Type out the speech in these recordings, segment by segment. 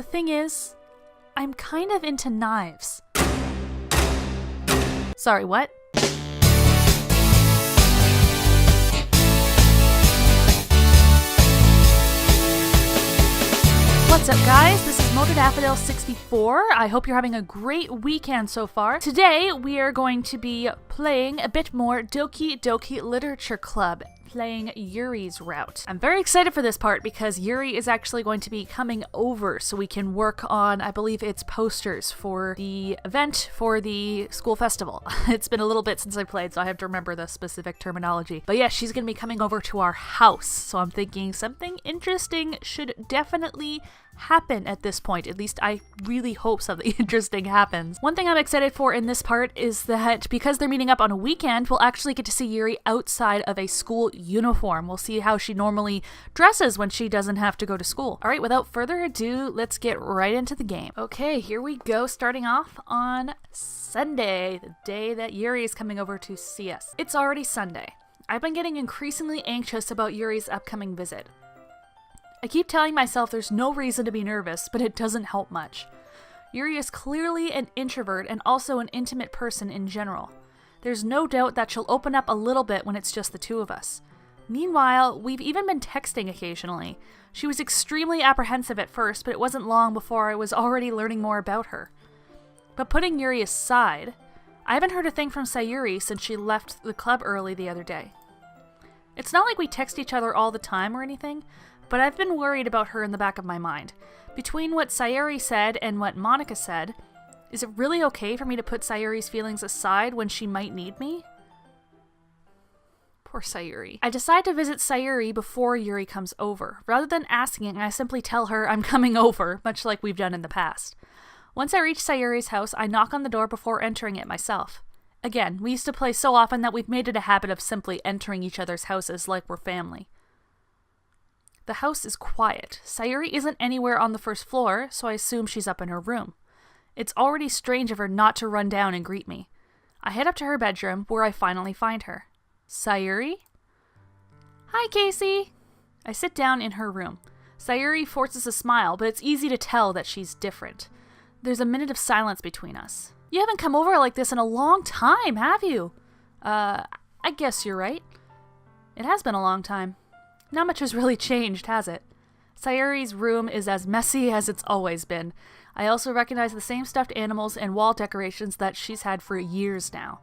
The thing is, I'm kind of into knives. Sorry, what? What's up, guys? This is Daffodil64. I hope you're having a great weekend so far. Today, we are going to be playing a bit more Doki Doki Literature Club, playing Yuri's route. I'm very excited for this part because Yuri is actually going to be coming over so we can work on, I believe it's posters for the event for the school festival. It's been a little bit since I played, so I have to remember the specific terminology. But yeah, she's going to be coming over to our house, so I'm thinking something interesting should definitely happen at this point. At least I really hope something interesting happens. One thing I'm excited for in this part is that because they're meeting up on a weekend, we'll actually get to see Yuri outside of a school uniform. We'll see how she normally dresses when she doesn't have to go to school. Alright, without further ado, let's get right into the game. Okay, here we go, starting off on Sunday, the day that Yuri is coming over to see us. It's already Sunday. I've been getting increasingly anxious about Yuri's upcoming visit. I keep telling myself there's no reason to be nervous, but it doesn't help much. Yuri is clearly an introvert and also an intimate person in general. There's no doubt that she'll open up a little bit when it's just the two of us. Meanwhile, we've even been texting occasionally. She was extremely apprehensive at first, but it wasn't long before I was already learning more about her. But putting Yuri aside, I haven't heard a thing from Sayuri since she left the club early the other day. It's not like we text each other all the time or anything, but I've been worried about her in the back of my mind. Between what Sayuri said and what Monica said, is it really okay for me to put Sayuri's feelings aside when she might need me? Poor Sayuri. I decide to visit Sayuri before Yuri comes over. Rather than asking, I simply tell her I'm coming over, much like we've done in the past. Once I reach Sayuri's house, I knock on the door before entering it myself. Again, we used to play so often that we've made it a habit of simply entering each other's houses like we're family. The house is quiet. Sayuri isn't anywhere on the first floor, so I assume she's up in her room. It's already strange of her not to run down and greet me. I head up to her bedroom, where I finally find her. Sayuri? Hi, Casey! I sit down in her room. Sayuri forces a smile, but it's easy to tell that she's different. There's a minute of silence between us. You haven't come over like this in a long time, have you? I guess you're right. It has been a long time. Not much has really changed, has it? Sayuri's room is as messy as it's always been. I also recognize the same stuffed animals and wall decorations that she's had for years now.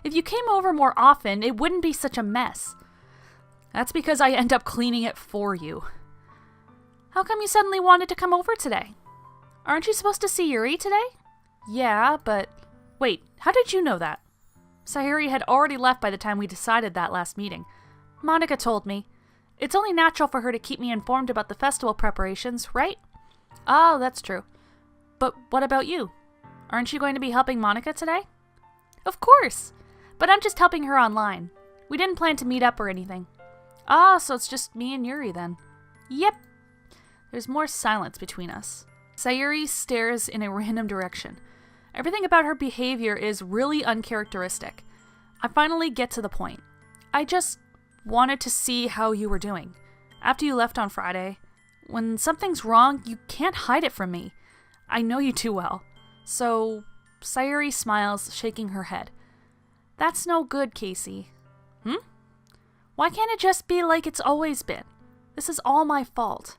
If you came over more often, it wouldn't be such a mess. That's because I end up cleaning it for you. How come you suddenly wanted to come over today? Aren't you supposed to see Yuri today? Yeah, but... Wait, how did you know that? Sayuri had already left by the time we decided that last meeting. Monica told me. It's only natural for her to keep me informed about the festival preparations, right? Oh, that's true. But what about you? Aren't you going to be helping Monica today? Of course! But I'm just helping her online. We didn't plan to meet up or anything. Ah, so it's just me and Yuri then. Yep. There's more silence between us. Sayuri stares in a random direction. Everything about her behavior is really uncharacteristic. I finally get to the point. I just wanted to see how you were doing. After you left on Friday, when something's wrong, you can't hide it from me. I know you too well. So, Sayuri smiles, shaking her head. That's no good, Casey. Why can't it just be like it's always been? This is all my fault.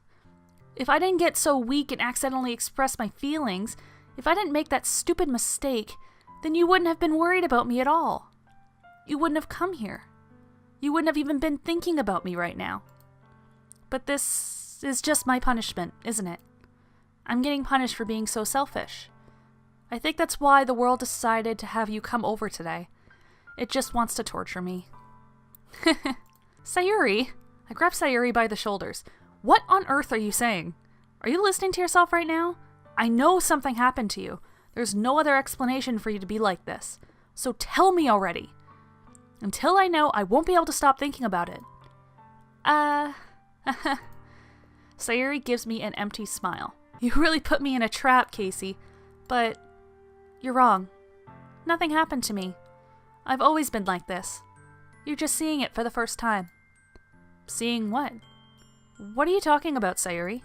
If I didn't get so weak and accidentally express my feelings, if I didn't make that stupid mistake, then you wouldn't have been worried about me at all. You wouldn't have come here. You wouldn't have even been thinking about me right now. But this is just my punishment, isn't it? I'm getting punished for being so selfish. I think that's why the world decided to have you come over today. It just wants to torture me. Sayuri? I grab Sayuri by the shoulders. What on earth are you saying? Are you listening to yourself right now? I know something happened to you. There's no other explanation for you to be like this. So tell me already. Until I know, I won't be able to stop thinking about it. Sayuri gives me an empty smile. You really put me in a trap, Casey. But you're wrong. Nothing happened to me. I've always been like this. You're just seeing it for the first time. Seeing what? What are you talking about, Sayuri?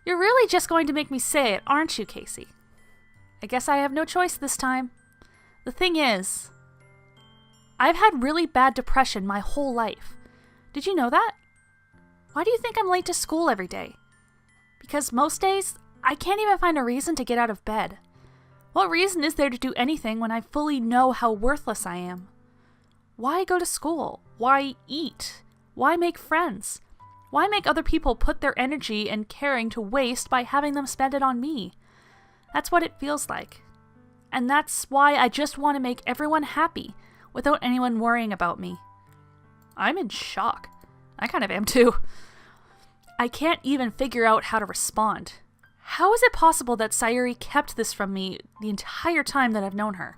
You're really just going to make me say it, aren't you, Casey? I guess I have no choice this time. The thing is, I've had really bad depression my whole life. Did you know that? Why do you think I'm late to school every day? Because most days, I can't even find a reason to get out of bed. What reason is there to do anything when I fully know how worthless I am? Why go to school? Why eat? Why make friends? Why make other people put their energy and caring to waste by having them spend it on me? That's what it feels like. And that's why I just want to make everyone happy without anyone worrying about me. I'm in shock. I kind of am too. I can't even figure out how to respond. How is it possible that Sayuri kept this from me the entire time that I've known her?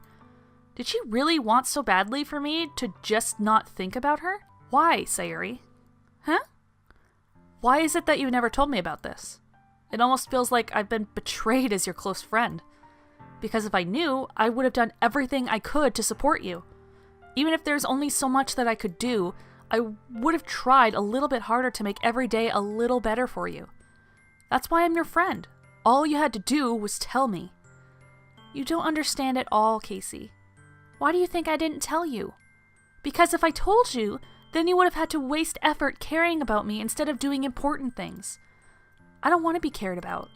Did she really want so badly for me to just not think about her? Why, Sayuri? Huh? Why is it that you never told me about this? It almost feels like I've been betrayed as your close friend. Because if I knew, I would have done everything I could to support you. Even if there's only so much that I could do, I would have tried a little bit harder to make every day a little better for you. That's why I'm your friend. All you had to do was tell me. You don't understand at all, Casey. Why do you think I didn't tell you? Because if I told you, then you would have had to waste effort caring about me instead of doing important things. I don't want to be cared about.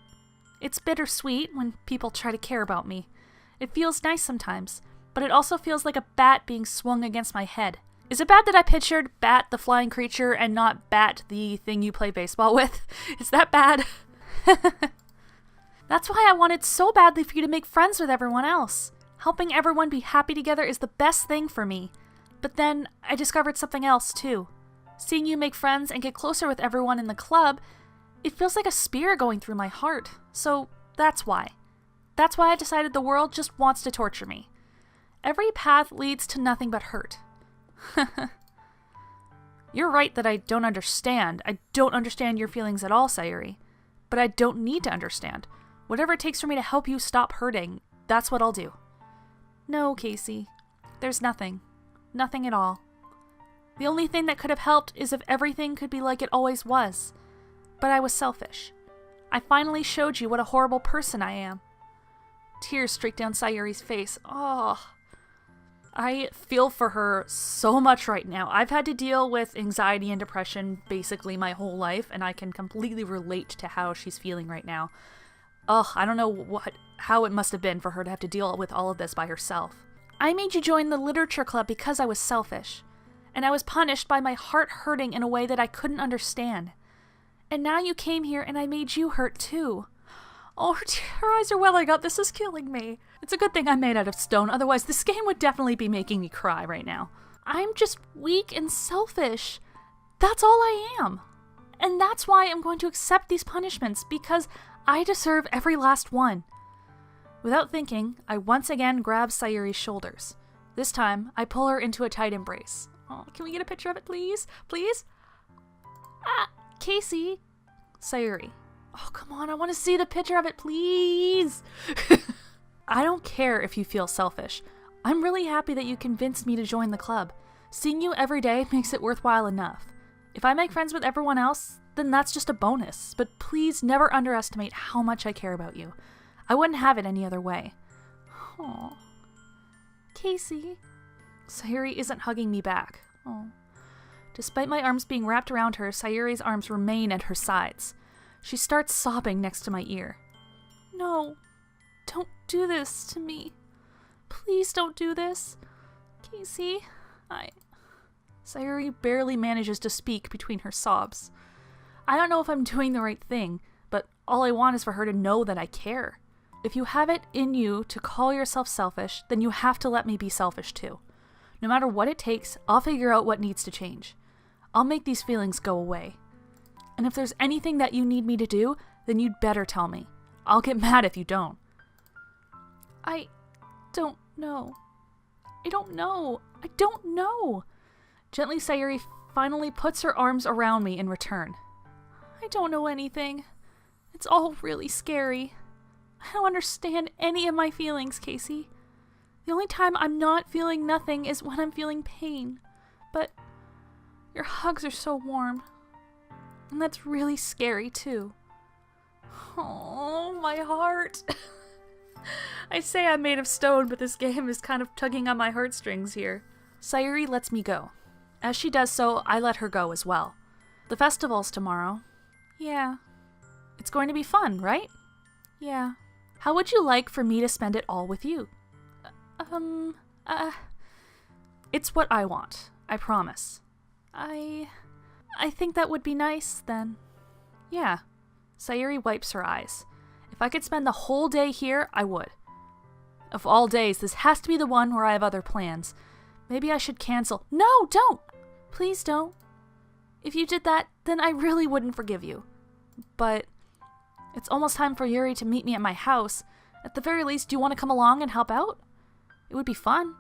It's bittersweet when people try to care about me. It feels nice sometimes, but it also feels like a bat being swung against my head. Is it bad that I pictured Bat the flying creature and not Bat the thing you play baseball with? Is that bad? That's why I wanted so badly for you to make friends with everyone else. Helping everyone be happy together is the best thing for me. But then I discovered something else too. Seeing you make friends and get closer with everyone in the club, it feels like a spear going through my heart. So that's why. That's why I decided the world just wants to torture me. Every path leads to nothing but hurt. You're right that I don't understand. I don't understand your feelings at all, Sayuri. But I don't need to understand. Whatever it takes for me to help you stop hurting, that's what I'll do. No, Casey. There's nothing. Nothing at all. The only thing that could have helped is if everything could be like it always was. But I was selfish. I finally showed you what a horrible person I am. Tears streaked down Sayuri's face. Oh, I feel for her so much right now. I've had to deal with anxiety and depression basically my whole life, and I can completely relate to how she's feeling right now. Ugh, I don't know how it must have been for her to have to deal with all of this by herself. I made you join the literature club because I was selfish, and I was punished by my heart hurting in a way that I couldn't understand. And now you came here and I made you hurt too. Oh, her eyes are welling up. This is killing me. It's a good thing I'm made out of stone, otherwise this game would definitely be making me cry right now. I'm just weak and selfish. That's all I am. And that's why I'm going to accept these punishments, because I deserve every last one. Without thinking, I once again grab Sayuri's shoulders. This time, I pull her into a tight embrace. Oh, can we get a picture of it, please? Please? Ah, Casey. Sayuri. Oh, come on, I want to see the picture of it, please. I don't care if you feel selfish. I'm really happy that you convinced me to join the club. Seeing you every day makes it worthwhile enough. If I make friends with everyone else, then that's just a bonus. But please never underestimate how much I care about you. I wouldn't have it any other way. Aw. Casey. Sayuri isn't hugging me back. Oh. Despite my arms being wrapped around her, Sayuri's arms remain at her sides. She starts sobbing next to my ear. No, don't do this to me. Please don't do this. Casey, Sayuri barely manages to speak between her sobs. I don't know if I'm doing the right thing, but all I want is for her to know that I care. If you have it in you to call yourself selfish, then you have to let me be selfish too. No matter what it takes, I'll figure out what needs to change. I'll make these feelings go away. And if there's anything that you need me to do, then you'd better tell me. I'll get mad if you don't. I don't know. I don't know. I don't know. Gently, Sayuri finally puts her arms around me in return. I don't know anything. It's all really scary. I don't understand any of my feelings, Casey. The only time I'm not feeling nothing is when I'm feeling pain. But your hugs are so warm. And that's really scary too. Oh, my heart. I say I'm made of stone, but this game is kind of tugging on my heartstrings here. Sayuri lets me go. As she does so, I let her go as well. The festival's tomorrow. Yeah. It's going to be fun, right? Yeah. How would you like for me to spend it all with you? It's what I want. I promise. I think that would be nice, then. Yeah. Sayuri wipes her eyes. If I could spend the whole day here, I would. Of all days, this has to be the one where I have other plans. Maybe I should cancel. No, don't! Please don't. If you did that, then I really wouldn't forgive you. But it's almost time for Yuri to meet me at my house. At the very least, do you want to come along and help out? It would be fun.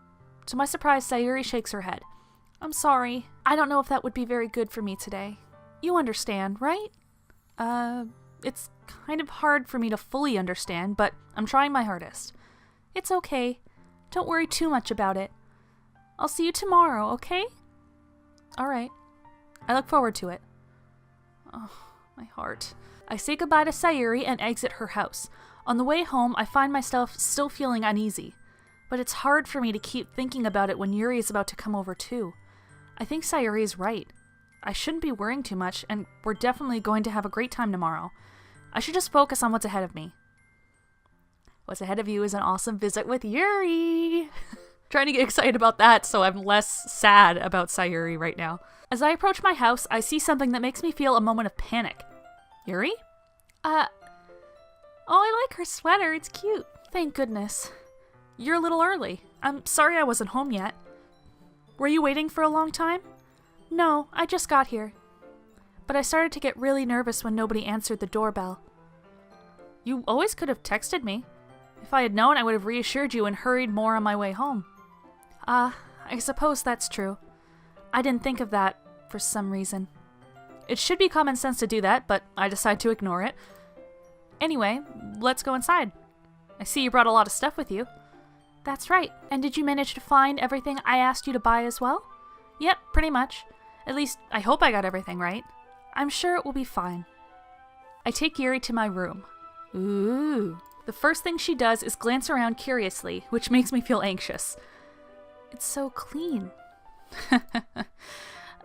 To my surprise, Sayuri shakes her head. I'm sorry. I don't know if that would be very good for me today. You understand, right? It's kind of hard for me to fully understand, but I'm trying my hardest. It's okay. Don't worry too much about it. I'll see you tomorrow, okay? Alright. I look forward to it. Oh, my heart. I say goodbye to Sayuri and exit her house. On the way home, I find myself still feeling uneasy. But it's hard for me to keep thinking about it when Yuri is about to come over too. I think Sayuri is right. I shouldn't be worrying too much, and we're definitely going to have a great time tomorrow. I should just focus on what's ahead of me. What's ahead of you is an awesome visit with Yuri! Trying to get excited about that so I'm less sad about Sayuri right now. As I approach my house, I see something that makes me feel a moment of panic. Yuri? Oh, I like her sweater. It's cute. Thank goodness. You're a little early. I'm sorry I wasn't home yet. Were you waiting for a long time? No, I just got here. But I started to get really nervous when nobody answered the doorbell. You always could have texted me. If I had known, I would have reassured you and hurried more on my way home. I suppose that's true. I didn't think of that for some reason. It should be common sense to do that, but I decide to ignore it. Anyway, let's go inside. I see you brought a lot of stuff with you. That's right. And did you manage to find everything I asked you to buy as well? Yep, pretty much. At least, I hope I got everything right. I'm sure it will be fine. I take Yuri to my room. Ooh. The first thing she does is glance around curiously, which makes me feel anxious. It's so clean.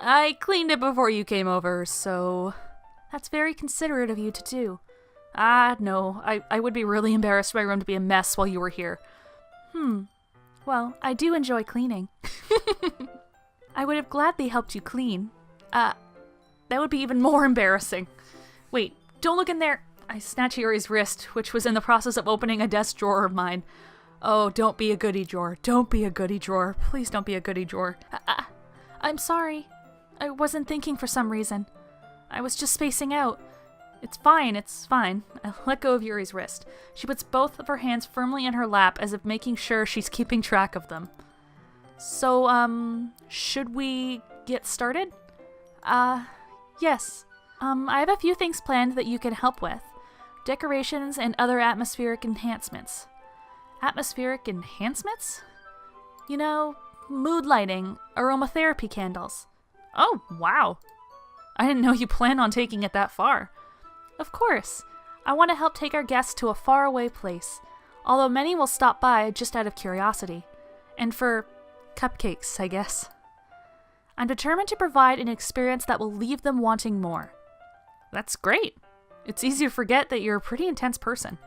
I cleaned it before you came over, so... That's very considerate of you to do. No, I would be really embarrassed for my room to be a mess while you were here. Well, I do enjoy cleaning. I would have gladly helped you clean. That would be even more embarrassing. Wait, don't look in there. I snatch Yuri's wrist, which was in the process of opening a desk drawer of mine. Oh, don't be a goody drawer. Don't be a goody drawer. Please don't be a goody drawer. I'm sorry. I wasn't thinking for some reason. I was just spacing out. It's fine. I let go of Yuri's wrist. She puts both of her hands firmly in her lap as if making sure she's keeping track of them. So, should we get started? Yes. I have a few things planned that you can help with. Decorations and other atmospheric enhancements. Atmospheric enhancements? You know, mood lighting, aromatherapy candles. Oh, wow. I didn't know you planned on taking it that far. Of course. I want to help take our guests to a faraway place, although many will stop by just out of curiosity. And for cupcakes, I guess. I'm determined to provide an experience that will leave them wanting more. That's great. It's easy to forget that you're a pretty intense person.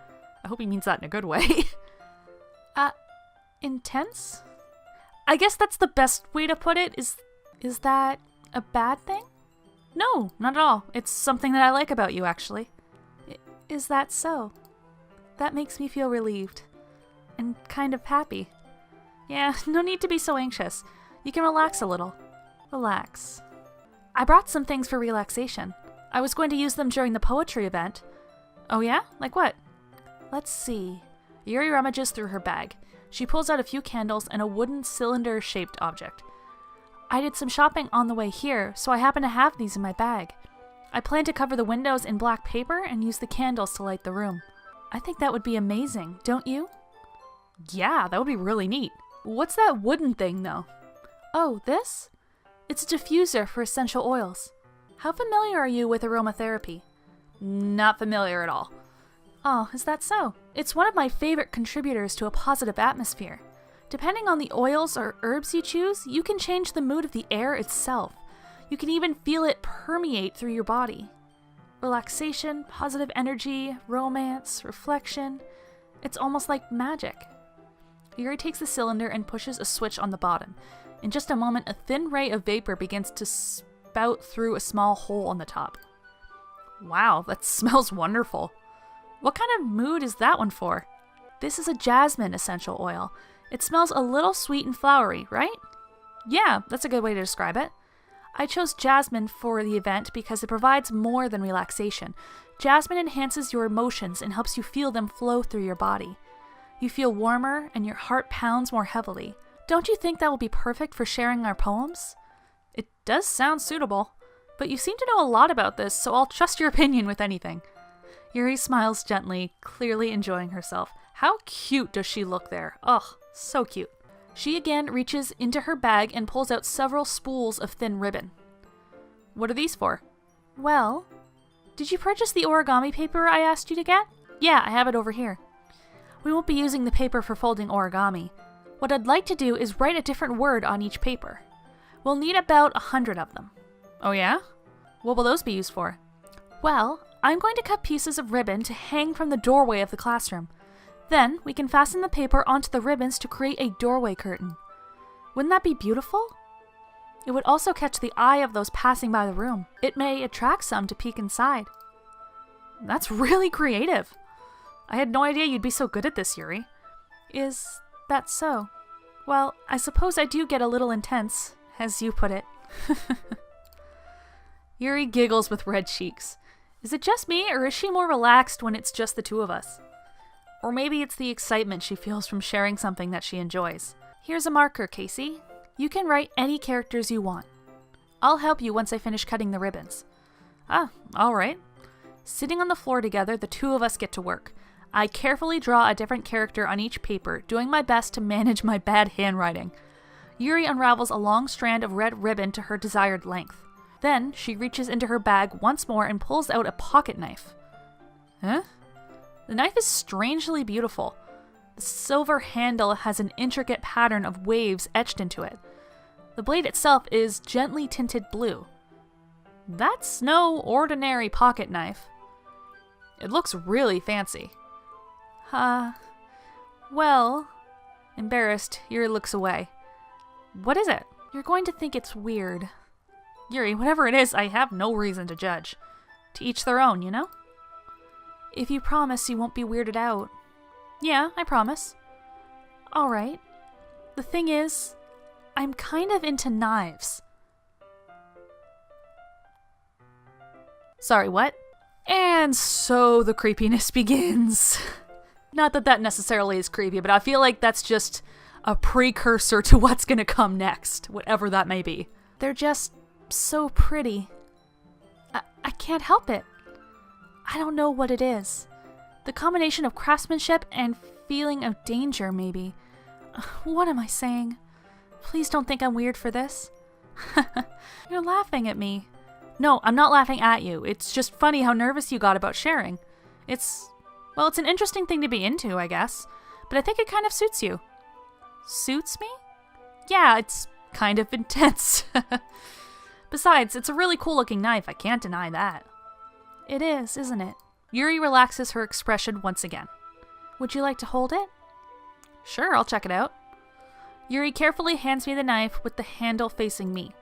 I hope he means that in a good way. Intense? I guess that's the best way to put it. Is that a bad thing? No, not at all. It's something that I like about you, actually. Is that so? That makes me feel relieved. And kind of happy. Yeah, no need to be so anxious. You can relax a little. Relax. I brought some things for relaxation. I was going to use them during the poetry event. Oh yeah? Like what? Let's see. Yuri rummages through her bag. She pulls out a few candles and a wooden cylinder-shaped object. I did some shopping on the way here, so I happen to have these in my bag. I plan to cover the windows in black paper and use the candles to light the room. I think that would be amazing, don't you? Yeah, that would be really neat. What's that wooden thing, though? Oh, this? It's a diffuser for essential oils. How familiar are you with aromatherapy? Not familiar at all. Oh, is that so? It's one of my favorite contributors to a positive atmosphere. Depending on the oils or herbs you choose, you can change the mood of the air itself. You can even feel it permeate through your body. Relaxation, positive energy, romance, reflection. It's almost like magic. Yuri takes the cylinder and pushes a switch on the bottom. In just a moment, a thin ray of vapor begins to spout through a small hole on the top. Wow, that smells wonderful. What kind of mood is that one for? This is a jasmine essential oil. It smells a little sweet and flowery, right? Yeah, that's a good way to describe it. I chose jasmine for the event because it provides more than relaxation. Jasmine enhances your emotions and helps you feel them flow through your body. You feel warmer and your heart pounds more heavily. Don't you think that will be perfect for sharing our poems? It does sound suitable, but you seem to know a lot about this, so I'll trust your opinion with anything. Yuri smiles gently, clearly enjoying herself. How cute does she look there? Ugh, so cute. She again reaches into her bag and pulls out several spools of thin ribbon. What are these for? Well, did you purchase the origami paper I asked you to get? Yeah, I have it over here. We won't be using the paper for folding origami. What I'd like to do is write a different word on each paper. We'll need about 100 of them. Oh yeah? What will those be used for? Well, I'm going to cut pieces of ribbon to hang from the doorway of the classroom. Then, we can fasten the paper onto the ribbons to create a doorway curtain. Wouldn't that be beautiful? It would also catch the eye of those passing by the room. It may attract some to peek inside. That's really creative. I had no idea you'd be so good at this, Yuri. Is that so? Well, I suppose I do get a little intense, as you put it. Yuri giggles with red cheeks. Is it just me, or is she more relaxed when it's just the two of us? Or maybe it's the excitement she feels from sharing something that she enjoys. Here's a marker, Casey. You can write any characters you want. I'll help you once I finish cutting the ribbons. Ah, alright. Sitting on the floor together, the two of us get to work. I carefully draw a different character on each paper, doing my best to manage my bad handwriting. Yuri unravels a long strand of red ribbon to her desired length. Then, she reaches into her bag once more and pulls out a pocket knife. Huh? The knife is strangely beautiful. The silver handle has an intricate pattern of waves etched into it. The blade itself is gently tinted blue. That's no ordinary pocket knife. It looks really fancy. Well... Embarrassed, Yuri looks away. What is it? You're going to think it's weird. Yuri, whatever it is, I have no reason to judge. To each their own, you know? If you promise you won't be weirded out. Yeah, I promise. Alright. The thing is, I'm kind of into knives. Sorry, what? And so the creepiness begins. Not that that necessarily is creepy, but I feel like that's just a precursor to what's gonna come next, whatever that may be. They're just so pretty. I can't help it. I don't know what it is. The combination of craftsmanship and feeling of danger, maybe. What am I saying? Please don't think I'm weird for this. You're laughing at me. No, I'm not laughing at you. It's just funny how nervous you got about sharing. It's an interesting thing to be into, I guess. But I think it kind of suits you. Suits me? Yeah, it's kind of intense. Besides, it's a really cool looking knife. I can't deny that. It is, isn't it? Yuri relaxes her expression once again. Would you like to hold it? Sure, I'll check it out. Yuri carefully hands me the knife with the handle facing me.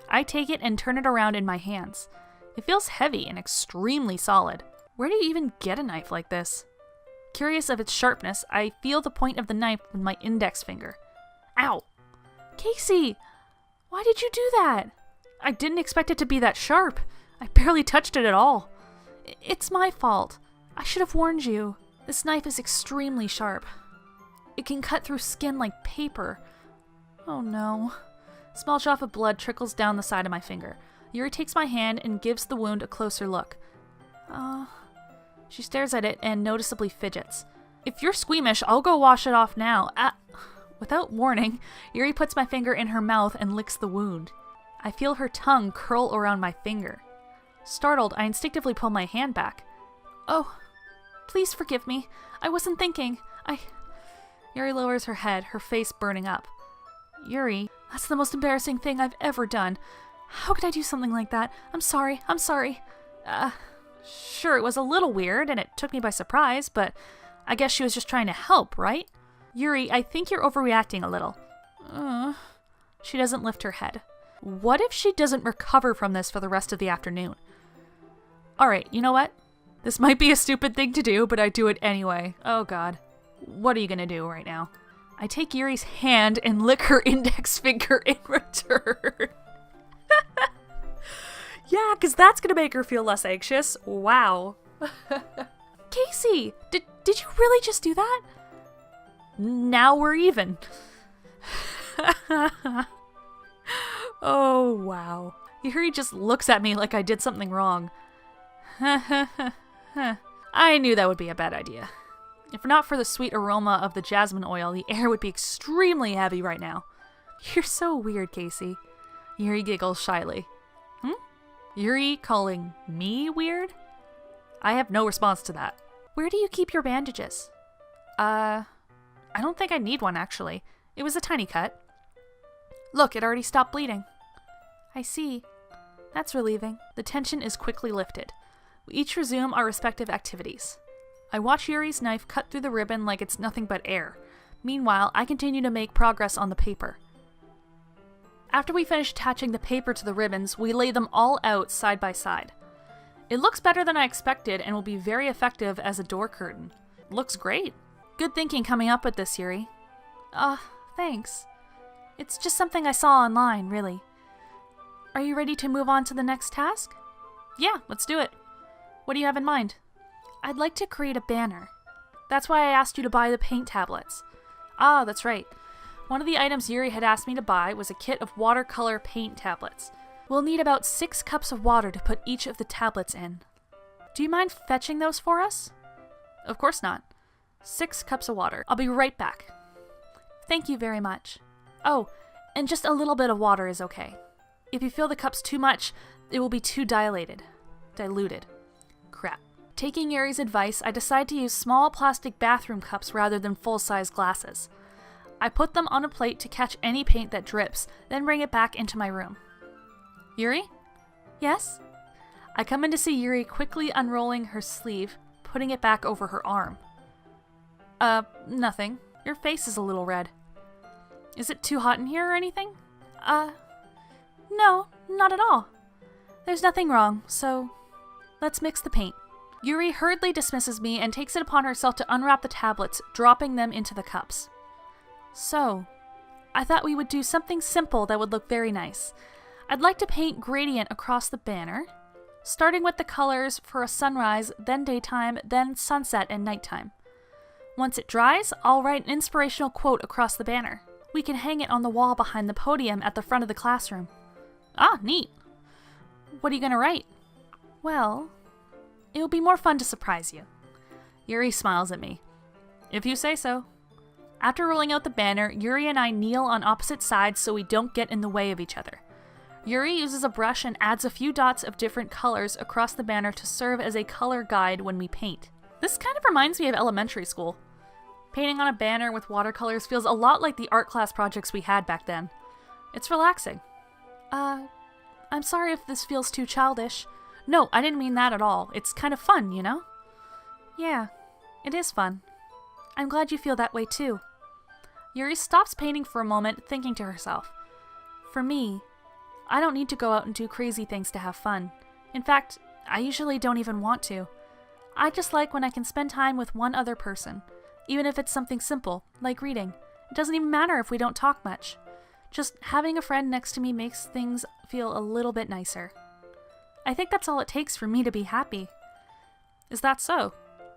I take it and turn it around in my hands. It feels heavy and extremely solid. Where do you even get a knife like this? Curious of its sharpness, I feel the point of the knife with my index finger. Ow! Casey! Why did you do that? I didn't expect it to be that sharp. I barely touched it at all. It's my fault. I should have warned you. This knife is extremely sharp. It can cut through skin like paper. Oh no. A small drop of blood trickles down the side of my finger. Yuri takes my hand and gives the wound a closer look. She stares at it and noticeably fidgets. If you're squeamish, I'll go wash it off now. Without warning, Yuri puts my finger in her mouth and licks the wound. I feel her tongue curl around my finger. Startled, I instinctively pull my hand back. Oh, please forgive me. I wasn't thinking. Yuri lowers her head, her face burning up. Yuri, that's the most embarrassing thing I've ever done. How could I do something like that? I'm sorry. Sure, it was a little weird and it took me by surprise, but I guess she was just trying to help, right? Yuri, I think you're overreacting a little. She doesn't lift her head. What if she doesn't recover from this for the rest of the afternoon? Alright, you know what? This might be a stupid thing to do, but I do it anyway. Oh god. What are you gonna do right now? I take Yuri's hand and lick her index finger in return. Yeah, because that's gonna make her feel less anxious. Wow. Casey, did you really just do that? Now we're even. Oh, wow. Yuri just looks at me like I did something wrong. I knew that would be a bad idea. If not for the sweet aroma of the jasmine oil, the air would be extremely heavy right now. You're so weird, Casey. Yuri giggles shyly. Yuri calling me weird? I have no response to that. Where do you keep your bandages? I don't think I need one, actually. It was a tiny cut. Look, it already stopped bleeding. I see. That's relieving. The tension is quickly lifted. We each resume our respective activities. I watch Yuri's knife cut through the ribbon like it's nothing but air. Meanwhile, I continue to make progress on the paper. After we finish attaching the paper to the ribbons, we lay them all out side by side. It looks better than I expected and will be very effective as a door curtain. Looks great. Good thinking coming up with this, Yuri. Thanks. It's just something I saw online, really. Are you ready to move on to the next task? Yeah, let's do it. What do you have in mind? I'd like to create a banner. That's why I asked you to buy the paint tablets. Ah, that's right. One of the items Yuri had asked me to buy was a kit of watercolor paint tablets. We'll need about 6 cups of water to put each of the tablets in. Do you mind fetching those for us? Of course not. 6 cups of water. I'll be right back. Thank you very much. Oh, and just a little bit of water is okay. If you fill the cups too much, it will be too diluted. Crap. Taking Yuri's advice, I decide to use small plastic bathroom cups rather than full-size glasses. I put them on a plate to catch any paint that drips, then bring it back into my room. Yuri? Yes? I come in to see Yuri quickly unrolling her sleeve, putting it back over her arm. Nothing. Your face is a little red. Is it too hot in here or anything? No, not at all. There's nothing wrong, so let's mix the paint. Yuri hurriedly dismisses me and takes it upon herself to unwrap the tablets, dropping them into the cups. So, I thought we would do something simple that would look very nice. I'd like to paint gradient across the banner, starting with the colors for a sunrise, then daytime, then sunset and nighttime. Once it dries, I'll write an inspirational quote across the banner. We can hang it on the wall behind the podium at the front of the classroom. Ah, neat. What are you going to write? Well, it will be more fun to surprise you. Yuri smiles at me. If you say so. After rolling out the banner, Yuri and I kneel on opposite sides so we don't get in the way of each other. Yuri uses a brush and adds a few dots of different colors across the banner to serve as a color guide when we paint. This kind of reminds me of elementary school. Painting on a banner with watercolors feels a lot like the art class projects we had back then. It's relaxing. I'm sorry if this feels too childish. No, I didn't mean that at all. It's kind of fun, you know? Yeah, it is fun. I'm glad you feel that way too. Yuri stops painting for a moment, thinking to herself. For me, I don't need to go out and do crazy things to have fun. In fact, I usually don't even want to. I just like when I can spend time with one other person, even if it's something simple, like reading. It doesn't even matter if we don't talk much. Just having a friend next to me makes things feel a little bit nicer. I think that's all it takes for me to be happy. Is that so?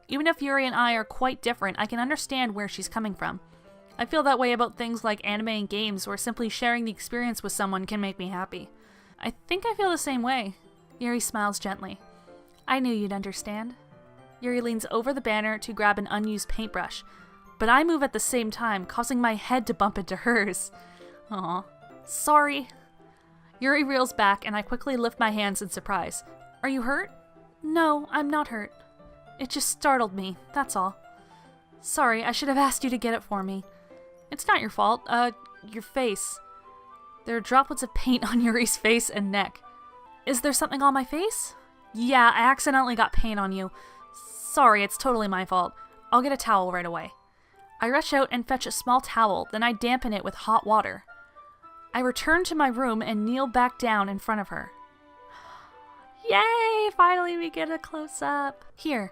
Even if Yuri and I are quite different, I can understand where she's coming from. I feel that way about things like anime and games, where simply sharing the experience with someone can make me happy. I think I feel the same way. Yuri smiles gently. I knew you'd understand. Yuri leans over the banner to grab an unused paintbrush, but I move at the same time, causing my head to bump into hers. Aw, sorry. Yuri reels back and I quickly lift my hands in surprise. Are you hurt? No, I'm not hurt. It just startled me, that's all. Sorry, I should have asked you to get it for me. It's not your fault. Your face. There are droplets of paint on Yuri's face and neck. Is there something on my face? Yeah, I accidentally got paint on you. Sorry, it's totally my fault. I'll get a towel right away. I rush out and fetch a small towel, then I dampen it with hot water. I return to my room and kneel back down in front of her. Yay! Finally we get a close-up. Here.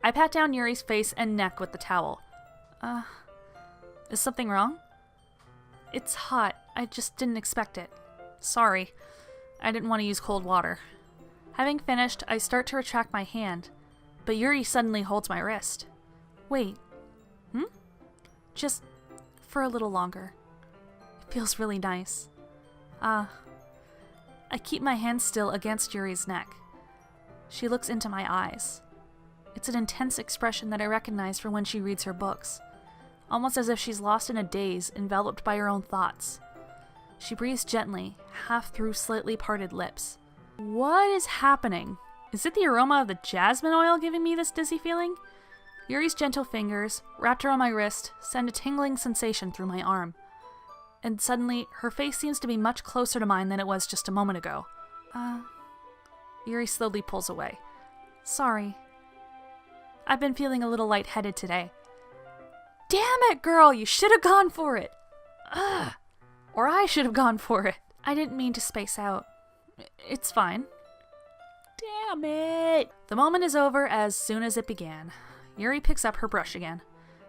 I pat down Yuri's face and neck with the towel. Is something wrong? It's hot. I just didn't expect it. Sorry. I didn't want to use cold water. Having finished, I start to retract my hand, but Yuri suddenly holds my wrist. Wait. Just for a little longer. It feels really nice. I keep my hand still against Yuri's neck. She looks into my eyes. It's an intense expression that I recognize from when she reads her books, almost as if she's lost in a daze, enveloped by her own thoughts. She breathes gently, half through slightly parted lips. What is happening? Is it the aroma of the jasmine oil giving me this dizzy feeling? Yuri's gentle fingers, wrapped around my wrist, send a tingling sensation through my arm. And suddenly, her face seems to be much closer to mine than it was just a moment ago. Yuri slowly pulls away. Sorry. I've been feeling a little lightheaded today. Damn it, girl! You should have gone for it! Ugh! Or I should have gone for it. I didn't mean to space out. It's fine. Damn it! The moment is over as soon as it began. Yuri picks up her brush again,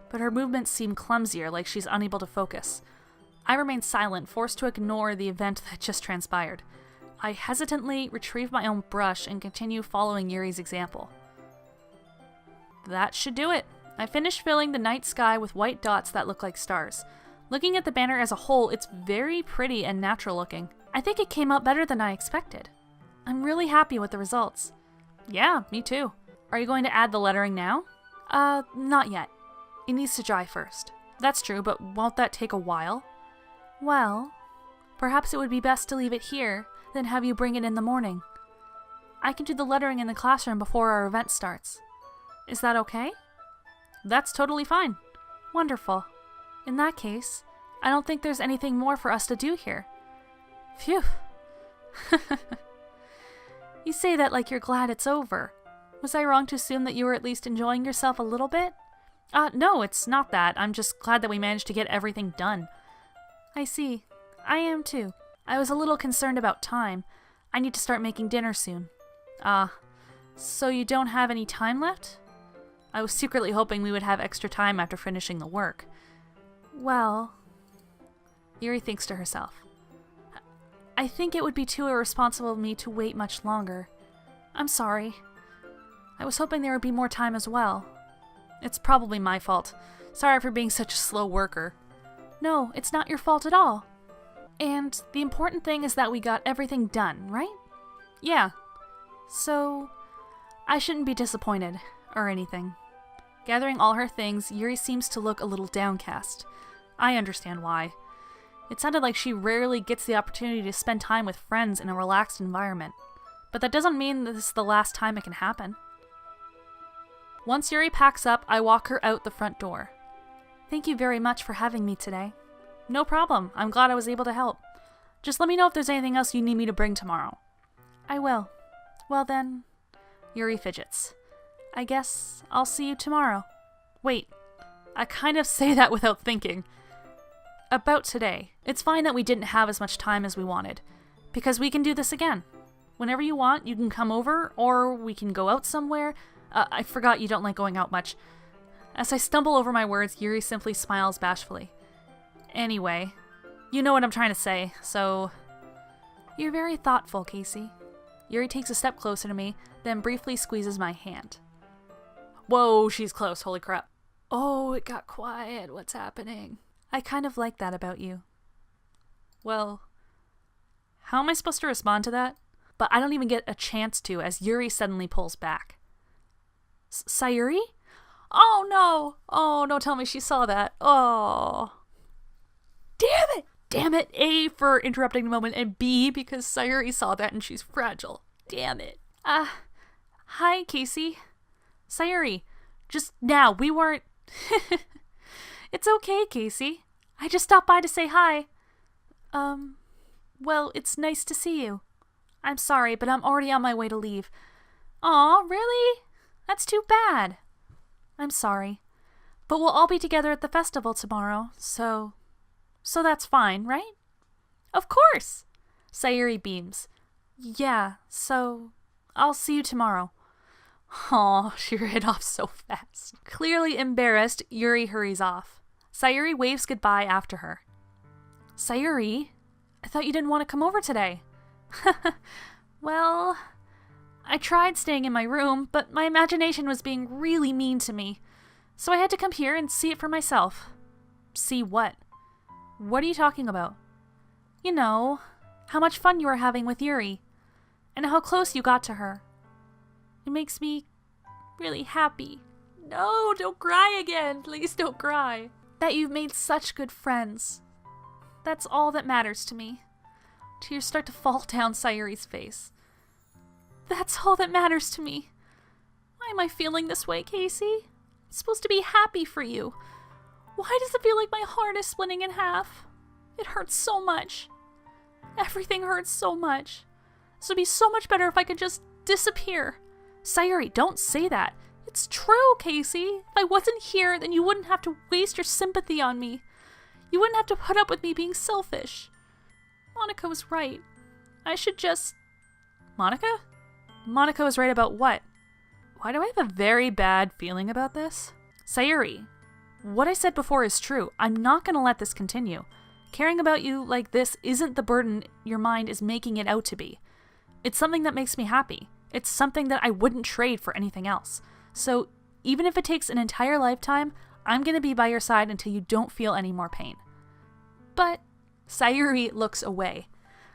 but her movements seem clumsier, like she's unable to focus. I remain silent, forced to ignore the event that just transpired. I hesitantly retrieve my own brush and continue following Yuri's example. That should do it. I finished filling the night sky with white dots that look like stars. Looking at the banner as a whole, it's very pretty and natural looking. I think it came out better than I expected. I'm really happy with the results. Yeah, me too. Are you going to add the lettering now? Not yet. It needs to dry first. That's true, but won't that take a while? Well, perhaps it would be best to leave it here, then have you bring it in the morning. I can do the lettering in the classroom before our event starts. Is that okay? That's totally fine. Wonderful. In that case, I don't think there's anything more for us to do here. Phew. You say that like you're glad it's over. Was I wrong to assume that you were at least enjoying yourself a little bit? No, it's not that. I'm just glad that we managed to get everything done. I see. I am too. I was a little concerned about time. I need to start making dinner soon. So you don't have any time left? I was secretly hoping we would have extra time after finishing the work. Well... Yuri thinks to herself. I think it would be too irresponsible of me to wait much longer. I'm sorry. I was hoping there would be more time as well. It's probably my fault. Sorry for being such a slow worker. No, it's not your fault at all. And the important thing is that we got everything done, right? Yeah. So, I shouldn't be disappointed, or anything. Gathering all her things, Yuri seems to look a little downcast. I understand why. It sounded like she rarely gets the opportunity to spend time with friends in a relaxed environment. But that doesn't mean that this is the last time it can happen. Once Yuri packs up, I walk her out the front door. Thank you very much for having me today. No problem. I'm glad I was able to help. Just let me know if there's anything else you need me to bring tomorrow. I will. Well then... Yuri fidgets. I guess I'll see you tomorrow. Wait. I kind of say that without thinking. About today. It's fine that we didn't have as much time as we wanted. Because we can do this again. Whenever you want, you can come over, or we can go out somewhere. I forgot you don't like going out much. As I stumble over my words, Yuri simply smiles bashfully. Anyway, you know what I'm trying to say, so... You're very thoughtful, Casey. Yuri takes a step closer to me, then briefly squeezes my hand. Whoa, she's close, holy crap. Oh, it got quiet, what's happening? I kind of like that about you. Well, how am I supposed to respond to that? But I don't even get a chance to, as Yuri suddenly pulls back. Sayuri? Oh no! Oh, don't tell me she saw that. Oh. Damn it! Damn it! A, for interrupting the moment, and B, because Sayuri saw that and she's fragile. Damn it. Uh, Hi, Casey. Sayuri, just now, we weren't... It's okay, Casey. I just stopped by to say hi. Well, it's nice to see you. I'm sorry, but I'm already on my way to leave. Aw, really? That's too bad. I'm sorry. But we'll all be together at the festival tomorrow, so that's fine, right? Of course! Sayuri beams. Yeah, so I'll see you tomorrow. Aw, she ran off so fast. Clearly embarrassed, Yuri hurries off. Sayuri waves goodbye after her. Sayuri, I thought you didn't want to come over today. Well, I tried staying in my room, but my imagination was being really mean to me. So I had to come here and see it for myself. See what? What are you talking about? You know, how much fun you were having with Yuri, and how close you got to her. It makes me really happy. No, don't cry again. Please don't cry. That you've made such good friends. That's all that matters to me. Tears start to fall down Sayuri's face. That's all that matters to me. Why am I feeling this way, Casey? I'm supposed to be happy for you. Why does it feel like my heart is splitting in half? It hurts so much. Everything hurts so much. This would be so much better if I could just disappear. Sayuri, don't say that. It's true, Casey. If I wasn't here, then you wouldn't have to waste your sympathy on me. You wouldn't have to put up with me being selfish. Monica was right. I should just... Monica? Monica was right about what? Why do I have a very bad feeling about this? Sayuri, what I said before is true. I'm not going to let this continue. Caring about you like this isn't the burden your mind is making it out to be. It's something that makes me happy. It's something that I wouldn't trade for anything else. So even if it takes an entire lifetime, I'm going to be by your side until you don't feel any more pain. But Sayuri looks away.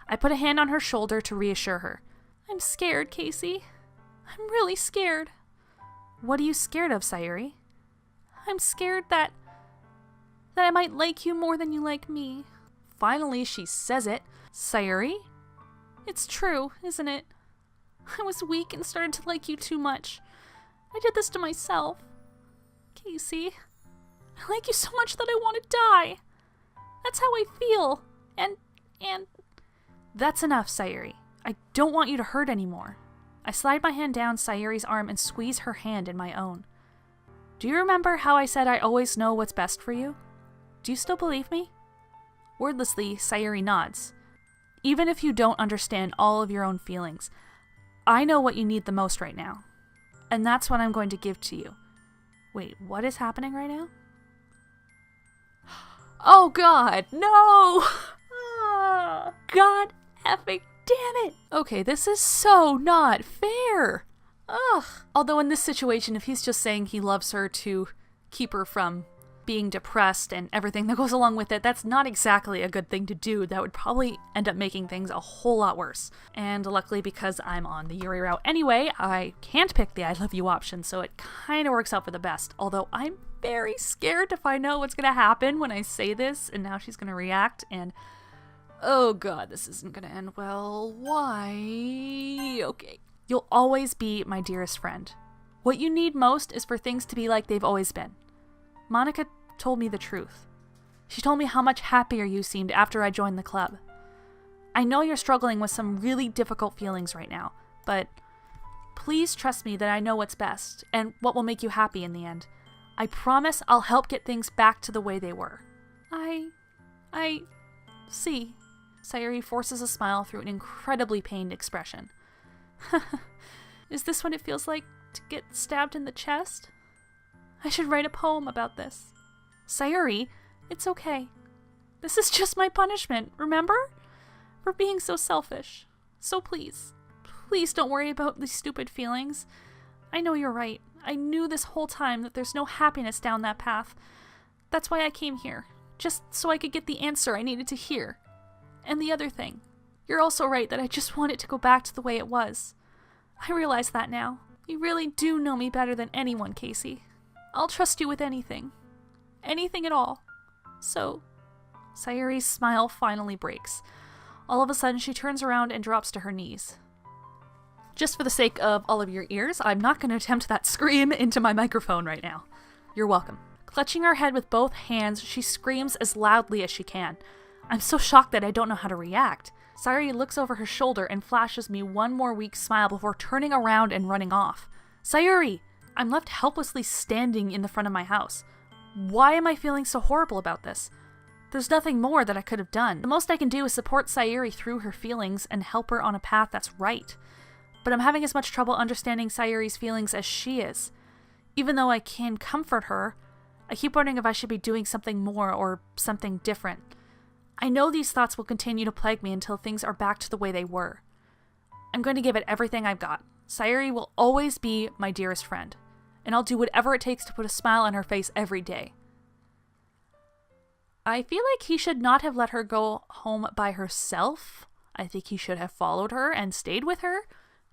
I put a hand on her shoulder to reassure her. I'm scared, Casey. I'm really scared. What are you scared of, Sayuri? I'm scared that I might like you more than you like me. Finally, she says it. Sayuri? It's true, isn't it? I was weak and started to like you too much. I did this to myself. Casey, I like you so much that I want to die. That's how I feel. And... That's enough, Sayuri. I don't want you to hurt anymore. I slide my hand down Sayuri's arm and squeeze her hand in my own. Do you remember how I said I always know what's best for you? Do you still believe me? Wordlessly, Sayuri nods. Even if you don't understand all of your own feelings, I know what you need the most right now. And that's what I'm going to give to you. Wait, what is happening right now? Oh God, no! God effing damn it! Okay, this is so not fair! Ugh. Although in this situation, if he's just saying he loves her to keep her from being depressed and everything that goes along with it, that's not exactly a good thing to do. That would probably end up making things a whole lot worse. And luckily, because I'm on the Yuri route anyway, I can't pick the I love you option, so it kind of works out for the best. Although I'm very scared to find out what's going to happen when I say this and how she's going to react, and oh God, this isn't going to end well. Why? Okay. You'll always be my dearest friend. What you need most is for things to be like they've always been. Monica told me the truth. She told me how much happier you seemed after I joined the club. I know you're struggling with some really difficult feelings right now, but please trust me that I know what's best and what will make you happy in the end. I promise I'll help get things back to the way they were. I see. Sayuri forces a smile through an incredibly pained expression. Is this what it feels like to get stabbed in the chest? I should write a poem about this. Sayuri, it's okay. This is just my punishment, remember? For being so selfish. So please don't worry about these stupid feelings. I know you're right. I knew this whole time that there's no happiness down that path. That's why I came here. Just so I could get the answer I needed to hear. And the other thing, you're also right that I just want it to go back to the way it was. I realize that now. You really do know me better than anyone, Casey. I'll trust you with anything. Anything at all. So, Sayuri's smile finally breaks. All of a sudden, she turns around and drops to her knees. Just for the sake of all of your ears, I'm not going to attempt that scream into my microphone right now. You're welcome. Clutching her head with both hands, she screams as loudly as she can. I'm so shocked that I don't know how to react. Sayuri looks over her shoulder and flashes me one more weak smile before turning around and running off. Sayuri! I'm left helplessly standing in the front of my house. Why am I feeling so horrible about this? There's nothing more that I could have done. The most I can do is support Sayuri through her feelings and help her on a path that's right. But I'm having as much trouble understanding Sayuri's feelings as she is. Even though I can comfort her, I keep wondering if I should be doing something more or something different. I know these thoughts will continue to plague me until things are back to the way they were. I'm going to give it everything I've got. Sayuri will always be my dearest friend, and I'll do whatever it takes to put a smile on her face every day. I feel like he should not have let her go home by herself. I think he should have followed her and stayed with her.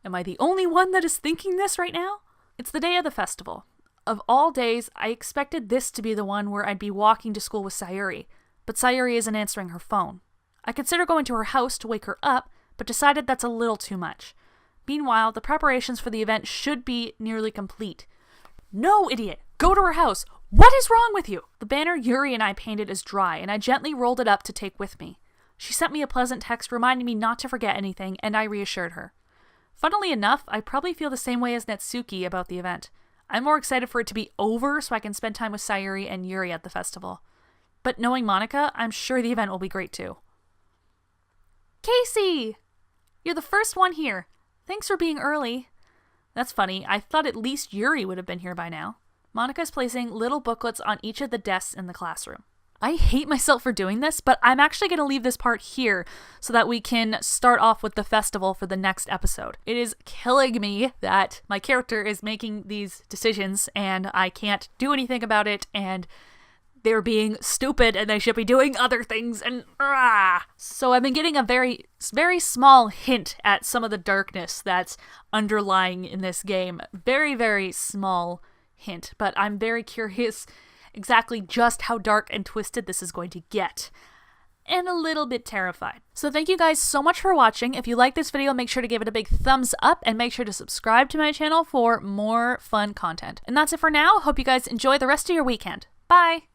Am I the only one that is thinking this right now? It's the day of the festival. Of all days, I expected this to be the one where I'd be walking to school with Sayuri, but Sayuri isn't answering her phone. I consider going to her house to wake her up, but decided that's a little too much. Meanwhile, the preparations for the event should be nearly complete. No, idiot! Go to her house! What is wrong with you? The banner Yuri and I painted is dry, and I gently rolled it up to take with me. She sent me a pleasant text reminding me not to forget anything, and I reassured her. Funnily enough, I probably feel the same way as Natsuki about the event. I'm more excited for it to be over so I can spend time with Sayuri and Yuri at the festival. But knowing Monica, I'm sure the event will be great too. Casey! You're the first one here. Thanks for being early. That's funny. I thought at least Yuri would have been here by now. Monica's placing little booklets on each of the desks in the classroom. I hate myself for doing this, but I'm actually going to leave this part here so that we can start off with the festival for the next episode. It is killing me that my character is making these decisions and I can't do anything about it, and they're being stupid and they should be doing other things, and So I've been getting a very, very small hint at some of the darkness that's underlying in this game. Very, very small hint, but I'm very curious exactly just how dark and twisted this is going to get. And a little bit terrified. So thank you guys so much for watching. If you like this video, make sure to give it a big thumbs up and make sure to subscribe to my channel for more fun content. And that's it for now. Hope you guys enjoy the rest of your weekend. Bye!